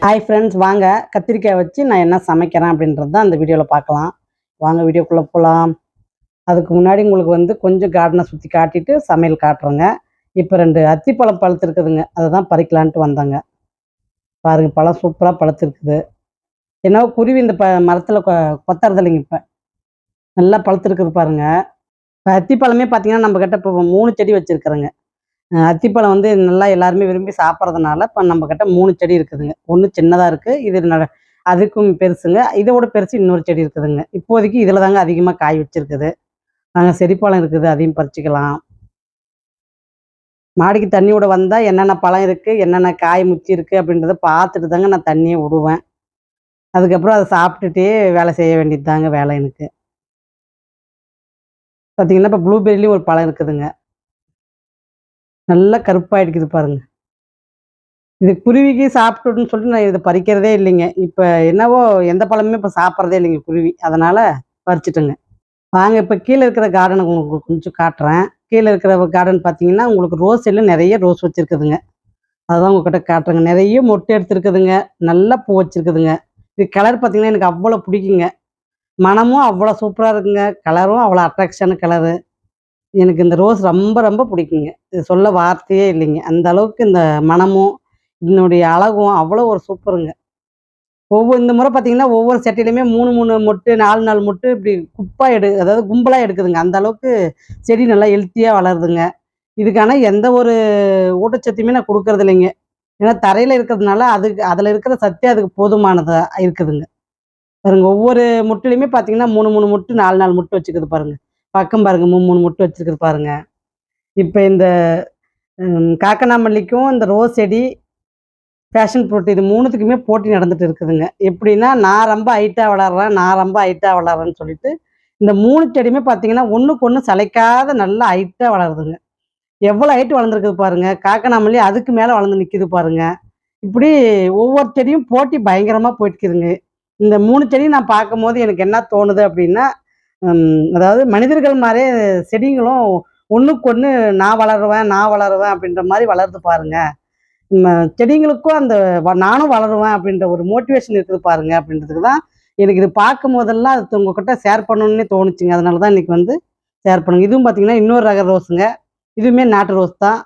Hi friends, வாங்க கத்திரிக்காய் வச்சு நான் என்ன சமைக்கிறேன் அப்படின்றது தான் அந்த வீடியோவில் பார்க்கலாம். வாங்க வீடியோக்குள்ளே போகலாம். அதுக்கு முன்னாடி உங்களுக்கு கொஞ்சம் கார்டனை சுற்றி காட்டிட்டு சமையல் காட்டுறேங்க. இப்போ 2 அத்திப்பழம் பழுத்துருக்குதுங்க, அதை தான் பறிக்கலான்ட்டு வந்தாங்க. பாருங்கள், பழம் சூப்பராக பழுத்துருக்குது. என்னவோ குருவி இந்த மரத்தில் கொத்துறது இல்லைங்க. இப்போ நல்லா பழுத்துருக்குது பாருங்கள். இப்போ அத்திப்பழமே பார்த்தீங்கன்னா நம்மக்கிட்ட இப்போ 3 செடி வச்சுருக்குறேங்க. அத்திப்பழம் நல்லா எல்லாருமே விரும்பி சாப்பிட்றதுனால இப்போ நம்மக்கிட்ட 3 செடி இருக்குதுங்க. ஒன்று சின்னதாக இருக்குது, இது அதுக்கும் பெருசுங்க. இதோட பெருசு இன்னொரு செடி இருக்குதுங்க. இப்போதைக்கு இதில் தாங்க அதிகமாக காய் வச்சுருக்குது. நாங்கள் செடிப்பழம் இருக்குது, அதையும் பறிச்சிக்கலாம். மாடிக்கு தண்ணி விட வந்தால் என்னென்ன பழம் இருக்குது, என்னென்ன காய் முத்தி இருக்குது அப்படின்றத பார்த்துட்டு தாங்க நான் தண்ணியை விடுவேன். அதுக்கப்புறம் அதை சாப்பிட்டுட்டே வேலை செய்ய வேண்டியது தாங்க வேலை எனக்கு. பார்த்தீங்கன்னா இப்போ ப்ளூபெரிலையும் ஒரு பழம் இருக்குதுங்க. நல்லா கருப்பாயிடுக்குது பாருங்க. இது குருவிக்கு சாப்பிட்டுன்னு சொல்லிட்டு நான் இதை பறிக்கிறதே இல்லைங்க. இப்போ என்னவோ எந்த பழமுமே இப்போ சாப்பிட்றதே இல்லைங்க குருவி, அதனால் பறிச்சுட்டுங்க. வாங்க இப்போ கீழே இருக்கிற கார்டனை உங்களுக்கு கொஞ்சம் காட்டுறேன். கீழே இருக்கிற கார்டன் பார்த்தீங்கன்னா உங்களுக்கு ரோஸ் எல்லாம் நிறைய ரோஸ் வச்சுருக்குதுங்க. அதுதான் உங்கள்கிட்ட காட்டுறேங்க. நிறைய மொட்டை எடுத்துருக்குதுங்க, நல்லா பூ வச்சுருக்குதுங்க. இது கலர் பார்த்தீங்கன்னா எனக்கு அவ்வளோ பிடிக்குங்க. மனமும் அவ்வளோ சூப்பராக இருக்குங்க, கலரும் அவ்வளோ அட்ராக்ஷனான கலரு. எனக்கு இந்த ரோஸ் ரொம்ப ரொம்ப பிடிக்குங்க. இது சொல்ல வார்த்தையே இல்லைங்க. அந்த அளவுக்கு இந்த மனமும் இதனுடைய அழகும் அவ்வளோ ஒரு சூப்பருங்க. இந்த முறை பார்த்தீங்கன்னா ஒவ்வொரு சட்டிலையுமே 3 மொட்டு 4 மொட்டு இப்படி அதாவது கும்பலாக எடுக்குதுங்க. அந்த அளவுக்கு செடி நல்லா ஹெல்த்தியாக வளருதுங்க. இதுக்கான எந்த ஒரு ஊட்டச்சத்தையுமே நான் கொடுக்கறது இல்லைங்க. ஏன்னா தரையில் இருக்கிறதுனால அதில் இருக்கிற சத்தே அதுக்கு போதுமானதாக இருக்குதுங்க. பாருங்க, ஒவ்வொரு முட்டுலையுமே பார்த்தீங்கன்னா 3 மொட்டு 4 மொட்டு வச்சுக்குது பாருங்க. பக்கம் பாருங்க, 3 மொட்டு வச்சுருக்குது பாருங்க. இப்போ இந்த காக்கனாமல்லிக்கும் இந்த ரோஸ் செடி, பேஷன் ஃப்ரூட், இது 3த்துக்குமே போட்டி நடந்துட்டு இருக்குதுங்க. எப்படின்னா நான் ரொம்ப ஹைட்டாக வளர்றேன்னு சொல்லிட்டு இந்த 3 செடியுமே பார்த்தீங்கன்னா ஒன்றுக்கு ஒன்று சளைக்காத நல்லா ஹைட்டாக வளருதுங்க. எவ்வளோ ஹைட் வளர்ந்துருக்குது பாருங்க. காக்கனாமல்லி அதுக்கு மேலே வளர்ந்து நிற்கிது பாருங்க. இப்படி ஒவ்வொரு செடியும் போட்டி பயங்கரமாக போயிட்டுருக்குதுங்க. இந்த 3 செடியும் நான் பார்க்கும்போது எனக்கு என்ன தோணுது அப்படின்னா, அதாவது மனிதர்கள் மாதிரியே செடிங்களும் ஒன்றுக்கு ஒன்று நான் வளருவேன் அப்படின்ற மாதிரி வளருது பாருங்க. செடிங்களுக்கும் நானும் வளருவேன் அப்படின்ற ஒரு மோட்டிவேஷன் இருக்குது பாருங்க. அப்படின்றதுக்கு தான் எனக்கு இது பார்க்கும் போதெல்லாம் அது உங்ககிட்ட ஷேர் பண்ணணுன்னே தோணுச்சுங்க. அதனால தான் இன்னைக்கு ஷேர் பண்ணுங்க. இதுவும் பார்த்தீங்கன்னா இன்னொரு ரக ரோஸுங்க. இதுவுமே நாட்டு ரோஸ் தான்.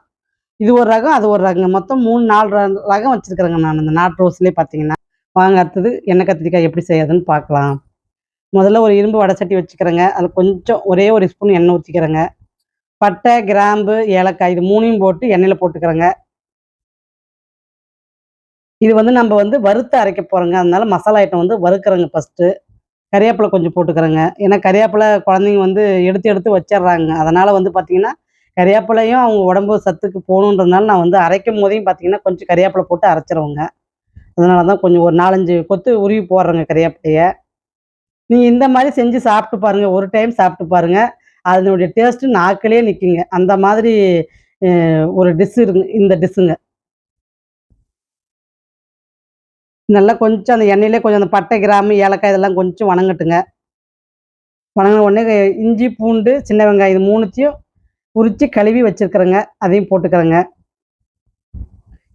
இது ஒரு ரகம், அது ஒரு ரகங்க. மொத்தம் 3-4 ரகம் வச்சுருக்கிறேங்க நான் இந்த நாட்டு ரோஸ்லேயே பார்த்தீங்கன்னா. வாங்க அடுத்தது எண்ணெய் கத்திரிக்காய் எப்படி செய்யாதுன்னு பார்க்கலாம். முதல்ல ஒரு இரும்பு வடை வச்சுக்கிறேங்க. அதில் கொஞ்சம் ஒரே ஒரு ஸ்பூன் எண்ணெய் ஊற்றிக்கிறேங்க. பட்டை, கிராம்பு, ஏலக்காய் இது 3யும் போட்டு எண்ணெயில் போட்டுக்கிறேங்க. இது நம்ம வறுத்து அரைக்க போகிறோங்க. அதனால மசாலா ஐட்டம் வறுக்கிறேங்க ஃபஸ்ட்டு. கறிவேப்பிலை கொஞ்சம் போட்டுக்கிறேங்க. ஏன்னா கறிவேப்பிலை குழந்தைங்க எடுத்து எடுத்து வச்சிடுறாங்க. அதனால் பார்த்தீங்கன்னா கறிவேப்பிலையும் அவங்க உடம்பு சத்துக்கு போகணுன்றதுனால நான் அரைக்கும் போதையும் பார்த்தீங்கன்னா கொஞ்சம் கறிவேப்பிலை போட்டு அரைச்சிருவோங்க. அதனால தான் கொஞ்சம் ஒரு 4-5 கொத்து உருவி போடுறேங்க கறிவேப்பிலையை. நீங்கள் இந்த மாதிரி செஞ்சு சாப்பிட்டு பாருங்கள். ஒரு டைம் சாப்பிட்டு பாருங்கள், அதனுடைய டேஸ்ட்டு நாக்கிலே நிற்குங்க. அந்த மாதிரி ஒரு டிஷ் இருக்குங்க இந்த டிஷ்ஷுங்க. நல்லா கொஞ்சம் அந்த எண்ணெயிலே கொஞ்சம் அந்த பட்டை, கிராம்பு, ஏலக்காய் இதெல்லாம் கொஞ்சம் வணங்கட்டுங்க. வணங்கின உடனே இஞ்சி, பூண்டு, சின்ன வெங்காயம் இது 3த்தையும் உரித்து கழுவி வச்சுருக்கிறேங்க. அதையும் போட்டுக்கிறேங்க.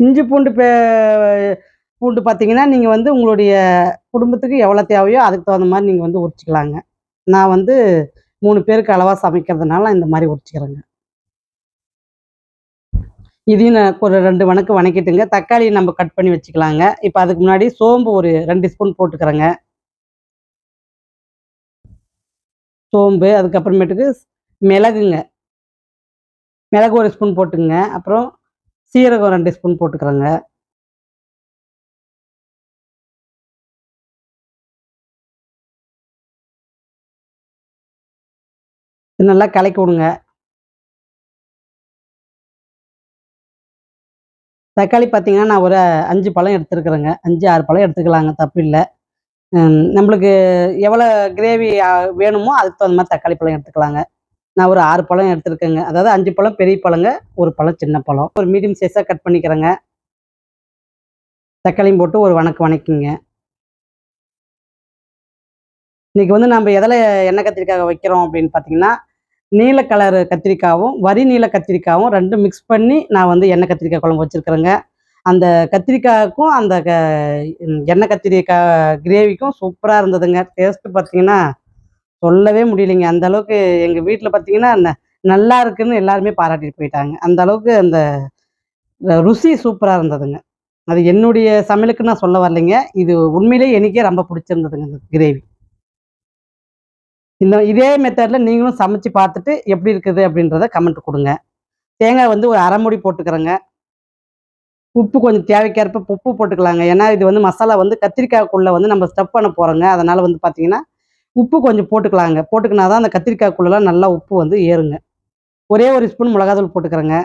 இஞ்சி பூண்டு பார்த்தீங்கன்னா நீங்கள் உங்களுடைய குடும்பத்துக்கு எவ்வளோ தேவையோ அதுக்கு தகுந்த மாதிரி நீங்கள் உரிச்சிக்கலாங்க. நான் 3 பேருக்கு அளவாக சமைக்கிறதுனால இந்த மாதிரி உரிச்சிக்கிறேங்க. இதையும் நான் ஒரு 2 வணக்கு வணக்கிட்டுங்க. தக்காளி நம்ம கட் பண்ணி வச்சுக்கலாங்க. இப்போ அதுக்கு முன்னாடி சோம்பு ஒரு 2 ஸ்பூன் போட்டுக்கிறேங்க. சோம்பு, அதுக்கப்புறமேட்டுக்கு மிளகுங்க. மிளகு 1 ஸ்பூன் போட்டுங்க. அப்புறம் சீரகம் 2 ஸ்பூன் போட்டுக்கிறேங்க. நல்லா கலக்கி விடுங்க. தக்காளி பார்த்தீங்கன்னா நான் ஒரு 5 பழம் எடுத்துருக்குறேங்க. 5, 6 பழம் எடுத்துக்கலாங்க, தப்பு இல்லை. நம்மளுக்கு எவ்வளோ கிரேவி வேணுமோ அதுக்கு தகுந்த மாதிரி தக்காளி பழம் எடுத்துக்கலாங்க. நான் ஒரு 6 பழம் எடுத்துருக்கேங்க. அதாவது 5 பழம் பெரிய பழங்க, 1 பழம் சின்ன பழம். ஒரு மீடியம் சைஸாக கட் பண்ணிக்கிறேங்க. தக்காளியும் போட்டு ஒரு வணக்குங்க. இன்றைக்கி நம்ம எதில் எண்ணெய் கத்திரிக்காய் வைக்கிறோம் அப்படின்னு பார்த்தீங்கன்னா, நீல கலர் கத்திரிக்காயும் வரி நீல கத்திரிக்காயும் 2 மிக்ஸ் பண்ணி நான் எண்ணெய் கத்திரிக்காய் குழம்பு வச்சுருக்கிறேங்க. அந்த கத்திரிக்காய்க்கும் அந்த எண்ணெய் கத்திரிக்காய் கிரேவிக்கும் சூப்பராக இருந்ததுங்க. டேஸ்ட்டு பார்த்தீங்கன்னா சொல்லவே முடியலைங்க. அந்த அளவுக்கு எங்கள் வீட்டில் பார்த்தீங்கன்னா நல்லா இருக்குன்னு எல்லாருமே பாராட்டிட்டு போயிட்டாங்க. அந்த அளவுக்கு அந்த ருசி சூப்பராக இருந்ததுங்க. அது என்னுடைய சமையலுக்கு நான் சொல்ல வரலைங்க. இது உண்மையிலேயே எனக்கே ரொம்ப பிடிச்சிருந்ததுங்க இந்த கிரேவி. இதே மெத்தட்ல நீங்களும் சமைச்சு பார்த்துட்டு எப்படி இருக்குது அப்படின்றத கமெண்ட் குடுங்க. தேங்காய் வந்து ஒரு 1/2 மூடி போட்டுக்கிறேங்க. உப்பு கொஞ்சம் தேவைக்கேற்ப உப்பு போட்டுக்கலாங்க. ஏன்னா இது வந்து மசாலா வந்து கத்திரிக்காய்க்குள்ள வந்து நம்ம ஸ்டஃப் பண்ண போறோங்க. அதனால வந்து பார்த்தீங்கன்னா, உப்பு கொஞ்சம் போட்டுக்கலாங்க. போட்டுக்கினா தான் அந்த கத்திரிக்காய்க்குள்ளலாம் நல்லா உப்பு வந்து ஏறுங்க. ஒரே 1 ஸ்பூன் மிளகாத்தூள் போட்டுக்கிறேங்க.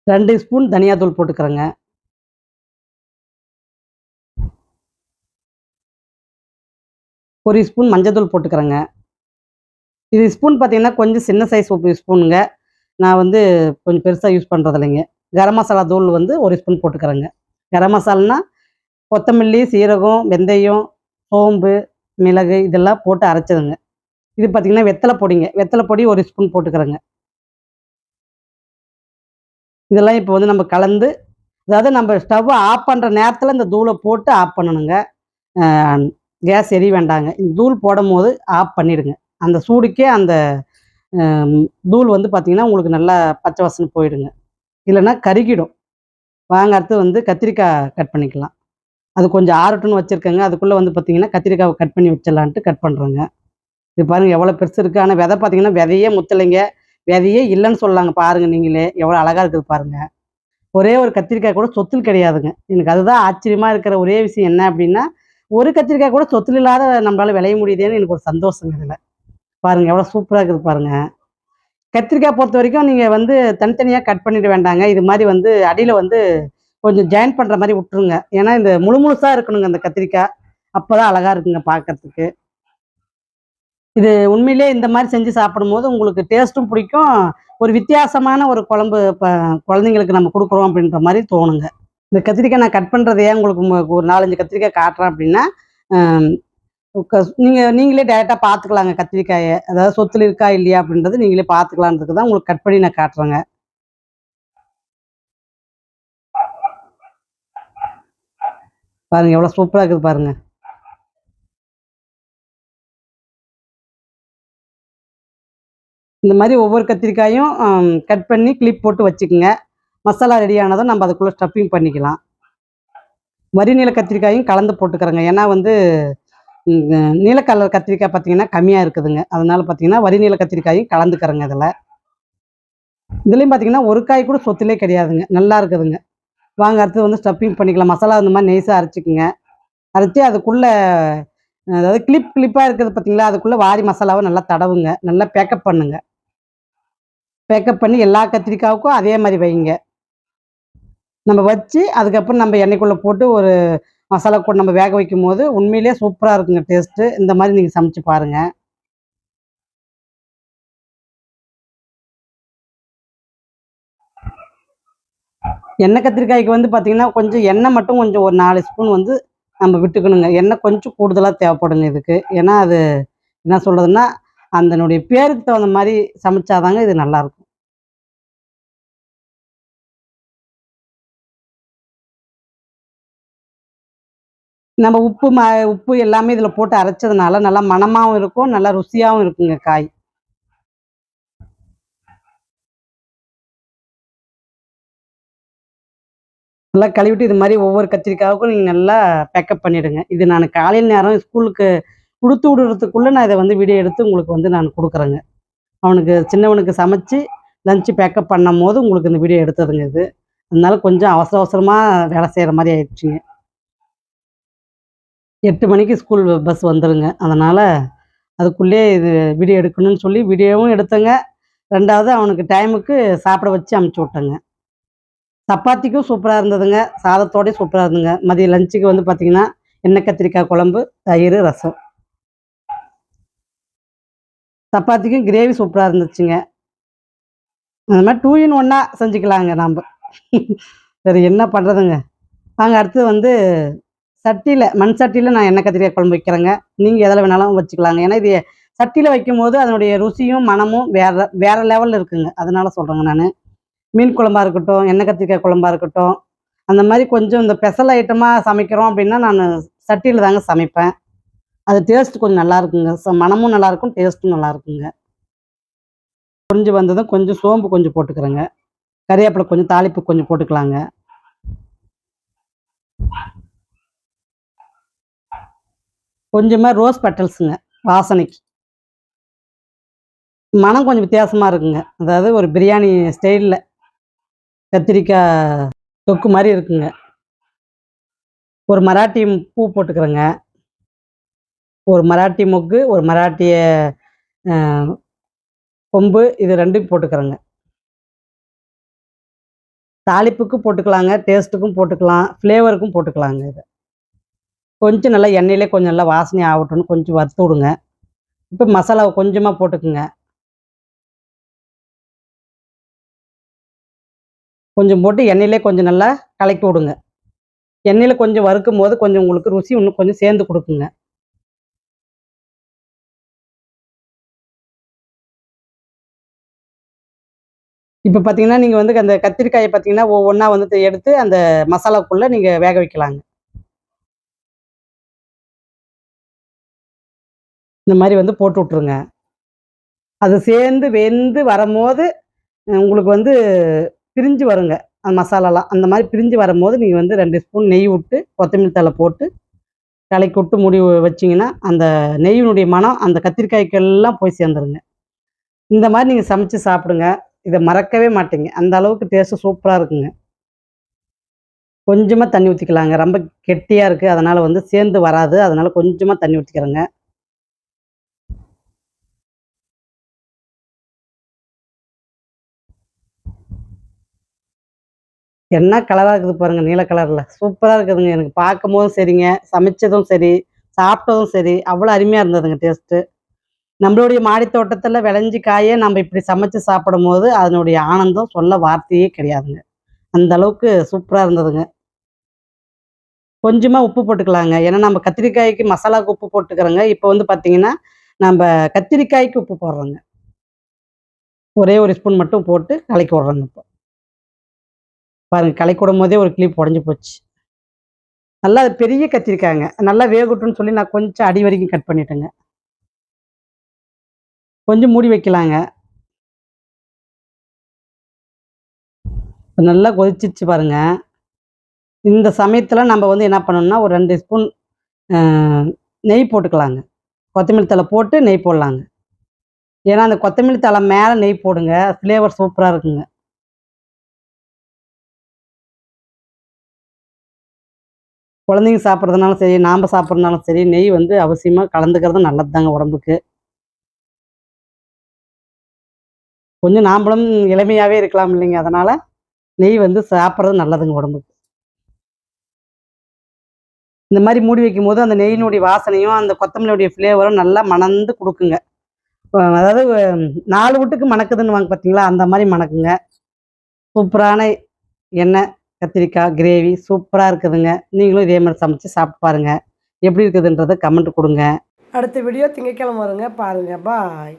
2 ஸ்பூன் தனியாத்தூள் போட்டுக்கிறேங்க. 1 ஸ்பூன் மஞ்சத்தூள் போட்டுக்கிறேங்க. இது ஸ்பூன் பார்த்தீங்கன்னா, கொஞ்சம் சின்ன சைஸ் ஸ்பூனுங்க. நான் வந்து கொஞ்சம் பெருசா யூஸ் பண்றது இல்லைங்க. கரம் மசாலா தூள் வந்து 1 ஸ்பூன் போட்டுக்கிறேங்க. கரம் மசாலான்னா, கொத்தமல்லி, சீரகம், வெந்தயம், சோம்பு, மிளகு இதெல்லாம் போட்டு அரைச்சதுங்க. இது பார்த்தீங்கன்னா, வெத்தல பொடிங்க. வெத்தல பொடி 1 ஸ்பூன் போட்டுக்கிறேங்க. இதெல்லாம் இப்போ வந்து நம்ம கலந்து அதாவது நம்ம ஸ்டவ் ஆஃப் பண்ற நேரத்தில இந்த தூள போட்டு ஆஃப் பண்ணணுங்க. அ கேஸ் எரிய வேண்டாங்க. இந்த தூள் போடும்போது ஆஃப் பண்ணிடுங்க. அந்த சூடுக்கே அந்த அ தூள் வந்து பார்த்தீங்கன்னா, உங்களுக்கு நல்லா பச்சை வாசனை போயிடுங்க. இல்லன்னா கருகிடும். வாங்க அடுத்து வந்து கத்திரிக்காய் கட் பண்ணிக்கலாம். அது கொஞ்சம் ஆறட்டும்னு வச்சிருக்கேங்க. அதுக்குள்ள வந்து பார்த்தீங்கன்னா, கத்திரிக்காவ கட் பண்ணி வச்சிடலான்ட்டு கட் பண்றேங்க. இது பாருங்க எவ்வளோ பெருசு இருக்கு. ஆனா விதை பார்த்தீங்கன்னா, விதையே முத்தலைங்க. விதையே இல்லன்னு சொல்லலாங்க பாருங்க நீங்களே. எவ்வளோ அழகா இருக்குது பாருங்க. ஒரே ஒரு கத்திரிக்காய் கூட சொத்தில் கிடையாதுங்க. எனக்கு அதுதான் ஆச்சரியமா இருக்கிற ஒரே விஷயம் என்ன அப்டின்னா, ஒரு கத்திரிக்காய் கூட சொத்தில் இல்லாத நம்மளால விளைய முடியுதேன்னு எனக்கு ஒரு சந்தோஷங்க இதுல. பாருங்க எவ்வளோ சூப்பரா இருக்குது பாருங்க. கத்திரிக்காய் பொறுத்தவரைக்கும் நீங்க வந்து தனித்தனியா கட் பண்ணிட வேண்டாங்க. இது மாரி வந்து அடியில வந்து கொஞ்சம் ஜாயின் பண்ற மாரி விட்டுருங்க. ஏன்னா, இந்த முழுசா இருக்கணுங்க அந்த கத்திரிக்காய். அப்பதான் அழகா இருக்குங்க பார்க்கறதுக்கு. இது உண்மையிலேயே இந்த மாரி செஞ்சு சாப்பிடும்போது உங்களுக்கு டேஸ்ட்டும் பிடிக்கும். ஒரு வித்தியாசமான ஒரு குழம்பு குழந்தைங்களுக்கு நம்ம குடுக்குறோம் அப்படின்ற மாரி தோணுங்க. இந்த கத்திரிக்காய் நான் கட் பண்றது ஏன் உங்களுக்கு ஒரு 4, 5 கத்திரிக்காய் காட்டுறேன் அப்படின்னா, அம் நீங்களே டைரக்ட்டா பார்த்துக்கலாங்க கத்திரிக்காய. அதாவது சொத்துல இருக்கா இல்லையா அப்படின்றது நீங்களே பார்த்துக்கலான்றதுக்கு தான் உங்களுக்கு கட் பண்ணி நான் காட்டுறேங்க. பாருங்க எவ்வளோ சூப்பரா இருக்குது பாருங்க. இந்த மாரி ஒவ்வொரு கத்திரிக்காயும் கட் பண்ணி கிளிப் போட்டு வச்சுக்கங்க. மசாலா ரெடி ஆனதும் நம்ம அதுக்குள்ள ஸ்டஃப்பிங் பண்ணிக்கலாம். வரி நீள கத்திரிக்காயும் கலந்து போட்டுக்கிறேங்க. ஏன்னா வந்து நீல கலர் கத்திரிக்காய் பார்த்தீங்கன்னா கம்மியா இருக்குதுங்க. அதனால பார்த்தீங்கன்னா, வரி நீள கத்திரிக்காயும் கலந்துக்கிறேங்க இதுல. இதுலயும் பார்த்தீங்கன்னா, ஒரு காய் கூட சொத்திலே கிடையாதுங்க. நல்லா இருக்குதுங்க. வாங்க அடுத்து வந்து ஸ்டஃப்பிங் பண்ணிக்கலாம். மசாலா இந்த மாரி நைஸா அரைச்சுக்கங்க. அரைச்சு அதுக்குள்ள அதாவது கிளிப்பா இருக்குது பார்த்தீங்களா, அதுக்குள்ள வாரி மசாலாவ நல்லா தடவுங்க. நல்லா பேக்கப் பண்ணுங்க. பேக்கப் பண்ணி எல்லா கத்திரிக்காவுக்கும் அதே மாரி வைங்க. நம்ம வச்சு அதுக்கப்புறம் நம்ம எண்ணெய்க்குள்ள போட்டு ஒரு மசாலா போட்டு நம்ம வேக வைக்கும்போது உண்மையிலேயே சூப்பரா இருக்குங்க டேஸ்ட்டு. இந்த மாரி நீங்க சமைச்சு பாருங்க. எண்ணெய் கத்திரிக்காய்க்கு வந்து பார்த்தீங்கன்னா, கொஞ்சம் எண்ணெய் மட்டும் கொஞ்சம் ஒரு 4 ஸ்பூன் வந்து நம்ம விட்டுக்கணுங்க. எண்ணெய் கொஞ்சம் கூடுதலா தேவைப்படுங்க இதுக்கு. ஏன்னா, அது என்ன சொல்றதுன்னா, அதனுடைய பேருக்கு தகுந்த மாரி சமைச்சா தாங்க இது நல்லாருக்கும். நம்ம உப்பு எல்லாமே இதில போட்டு அரைச்சதுனால நல்லா மணமாவும் இருக்கும், நல்லா ருசியாவும் இருக்குங்க காய். நல்லா கழுவிட்டு இது மாரி ஒவ்வொரு கத்திரிக்காவுக்கும் நீங்க நல்லா பேக்கப் பண்ணிடுங்க. இது நானு காலையில நேரம் ஸ்கூலுக்கு குடுத்து விடுறதுக்குள்ள நான் இத வந்து வீடியோ எடுத்து உங்களுக்கு வந்து நான் குடுக்குறேங்க. அவனுக்கு சின்னவனுக்கு சமைச்சு லஞ்ச் பேக்கப் பண்ணும்போது உங்களுக்கு இந்த வீடியோ எடுத்ததுங்க இது. அதனால கொஞ்சம் அவசர அவசரமா வேலை செய்ற மாரி ஆயிடுச்சுங்க. 8 மணிக்கு ஸ்கூல் பஸ் வந்துருங்க. அதனால அதுக்குள்ளயே இது வீடியோ எடுக்கணும்னு சொல்லி வீடியோவும் எடுத்தேங்க. 2வது அவனுக்கு டைமுக்கு சாப்பிட வச்சு அனுப்பிச்சு விட்டேங்க. சப்பாத்திக்கும் சூப்பரா இருந்ததுங்க. சாதத்தோடயும் சூப்பரா இருந்ததுங்க. மதியம் லஞ்சுக்கு வந்து பார்த்தீங்கன்னா, எண்ணெய் கத்திரிக்காய் குழம்பு, தயிரு, ரசம். சப்பாத்திக்கும் கிரேவி சூப்பரா இருந்துச்சுங்க. அந்த மாரி 2 இன் 1 செஞ்சுக்கலாங்க நம்ப. வேற என்ன பண்றதுங்க? வாங்க அடுத்து வந்து மண் சட்டியில நான் எண்ணெய் கத்திரிக்காய் குழம்பு வைக்கிறேங்க. நீங்க எதுல வேணாலும் வச்சுக்கலாங்க. ஏன்னா இது சட்டியில வைக்கும்போது அதனுடைய ருசியும், மணமும் வேற வேற லெவல்ல இருக்குங்க. அதனால சொல்றேங்க நானு. மீன் குழம்பா இருக்கட்டும், எண்ணெய் கத்திரிக்காய் குழம்பா இருக்கட்டும், அந்த மாதிரி கொஞ்சம் இந்த ஸ்பெஷல் ஐட்டமாக சமைக்கிறோம் அப்படின்னா நான் சட்டியில் தாங்க சமைப்பேன். அது டேஸ்ட் கொஞ்சம் நல்லா இருக்குங்க. மணமும் நல்லாயிருக்கும், டேஸ்ட்டும் நல்லா இருக்குங்க. பொரிஞ்சு வந்ததும் கொஞ்சம் சோம்பு கொஞ்சம் போட்டுக்கிறேங்க. கறிவேப்பிலை கொஞ்சம் தாளிப்பு கொஞ்சம் போட்டுக்கலாங்க. கொஞ்சமாக ரோஸ் பெட்டல்ஸுங்க வாசனைக்கு. மனம் கொஞ்சம் வித்தியாசமாக இருக்குங்க. அதாவது ஒரு பிரியாணி ஸ்டைலில் கத்திரிக்காய் தொக்கு மாதிரி இருக்குங்க. ஒரு மராட்டி பூ போட்டுக்கிறேங்க. ஒரு மராட்டி மொக்கு, ஒரு மராட்டிய கொம்பு, இது 2ம் போட்டுக்கிறேங்க. தாளிப்புக்கு போட்டுக்கலாங்க, டேஸ்ட்டுக்கும் போட்டுக்கலாம், ஃப்ளேவருக்கும் போட்டுக்கலாங்க. இதை கொஞ்சம் நல்லா எண்ணெயிலே கொஞ்சம் நல்லா வாசனை ஆகட்டும்னு கொஞ்சம் வறுத்து விடுங்க. இப்போ மசாலாவை கொஞ்சமாக போட்டுக்குங்க. கொஞ்சம் போட்டு எண்ணெயிலே கொஞ்சம் நல்லா கலக்கி விடுங்க. எண்ணெயில் கொஞ்சம் வறுக்கும் போது கொஞ்சம் உங்களுக்கு ருசி இன்னும் கொஞ்சம் சேர்ந்து கொடுக்குங்க. இப்போ பார்த்தீங்கன்னா, நீங்கள் வந்து அந்த கத்திரிக்காயை பார்த்தீங்கன்னா, ஒவ்வொன்றா வந்து எடுத்து அந்த மசாலாக்குள்ளே நீங்கள் வேக வைக்கலாங்க. இந்த மாதிரி வந்து போட்டு விட்ருங்க. அது சேர்ந்து வெந்து வரும்போது உங்களுக்கு வந்து பிரிஞ்சு வருங்க அந்த மசாலாலாம். அந்த மாதிரி பிரிஞ்சு வரும்போது நீங்கள் வந்து 2 ஸ்பூன் நெய் விட்டு கொத்தமல்லி தழை போட்டு கலக்கி விட்டு மூடி வச்சிங்கன்னா, அந்த நெய்யினுடைய மனம் அந்த கத்திரிக்காய்க்கெல்லாம் போய் சேர்ந்துருங்க. இந்த மாதிரி நீங்கள் சமைச்சு சாப்பிடுங்க. இதை மறக்கவே மாட்டீங்க. அந்த அளவுக்கு டேஸ்ட்டு சூப்பராக இருக்குங்க. கொஞ்சமாக தண்ணி ஊற்றிக்கலாங்க. ரொம்ப கெட்டியாக இருக்குது, அதனால் வந்து சேர்ந்து வராது. அதனால் கொஞ்சமாக தண்ணி ஊற்றிக்கிறேங்க. என்ன கலராக இருக்குது பாருங்கள், நீல கலரில் சூப்பராக இருக்குதுங்க. எனக்கு பார்க்கும்போதும் சரிங்க, சமைச்சதும் சரி, சாப்பிட்டதும் சரி, அவ்வளோ அருமையாக இருந்ததுங்க டேஸ்ட்டு. நம்மளுடைய மாடி தோட்டத்தில் விளைஞ்சி காயை நம்ம இப்படி சமைச்சு சாப்பிடும்போது அதனுடைய ஆனந்தம் சொல்ல வார்த்தையே கிடையாதுங்க. அந்த அளவுக்கு சூப்பராக இருந்ததுங்க. கொஞ்சமாக உப்பு போட்டுக்கலாங்க. ஏன்னா நம்ம கத்திரிக்காய்க்கு மசாலாவுக்கு உப்பு போட்டுக்கிறோங்க. இப்போ வந்து பார்த்தீங்கன்னா, நம்ம கத்திரிக்காய்க்கு உப்பு போடுறோங்க. ஒரே 1 ஸ்பூன் மட்டும் போட்டு கலக்கி விட்றோங்க இப்போ. பாருங்க, கலக்கி விடும்போதே ஒரு கிளிப் உடஞ்சி போச்சு. நல்லா அது பெரிய கத்திரிக்காய்ங்க. நல்லா வேகட்டும்னு சொல்லி நான் கொஞ்சம் அடி வரைக்கும் கட் பண்ணிட்டேங்க. கொஞ்சம் மூடி வைக்கலாங்க. இப்ப நல்லா கொதிச்சிருச்சு பாருங்க. இந்த சமயத்துல நம்ம வந்து என்ன பண்ணணும்னா, ஒரு 2 ஸ்பூன் அ நெய் போட்டுக்கலாங்க. கொத்தமல்லி தழை போட்டு நெய் போடலாங்க. ஏன்னா, அந்த கொத்தமல்லி தழை மேல நெய் போடுங்க. ஃப்ளேவர் சூப்பரா இருக்குங்க. குழந்தைங்க சாப்பிட்றதுனாலும் சரி, நாம சாப்பிட்றதுனாலும் சரி, நெய் வந்து அவசியமா கலந்துக்கிறது நல்லது தாங்க உடம்புக்கு. கொஞ்சம் நாம்பளும் இளமையாவே இருக்கலாம் இல்லைங்க. அதனால நெய் வந்து சாப்பிட்றது நல்லதுங்க உடம்புக்கு. இந்த மாரி மூடி வைக்கும்போது அந்த நெய்யினுடைய வாசனையும், அந்த கொத்தமல்லியுடைய ஃப்ளேவரும் நல்லா மணந்து குடுக்குங்க. அதாவது 4 வீட்டுக்கு மணக்குதுன்னுவாங்க பார்த்தீங்களா, அந்த மாரி மணக்குங்க. சூப்பரான எண்ணெய் கத்திரிக்காய் கிரேவி சூப்பரா இருக்குதுங்க. நீங்களும் இதே மாரி சமைச்சு சாப்பிட்டு பாருங்க. எப்படி இருக்குதுன்றத கமெண்ட் குடுங்க. அடுத்த வீடியோ திங்கட்கிழமை வருங்க. பாருங்க. பாய்.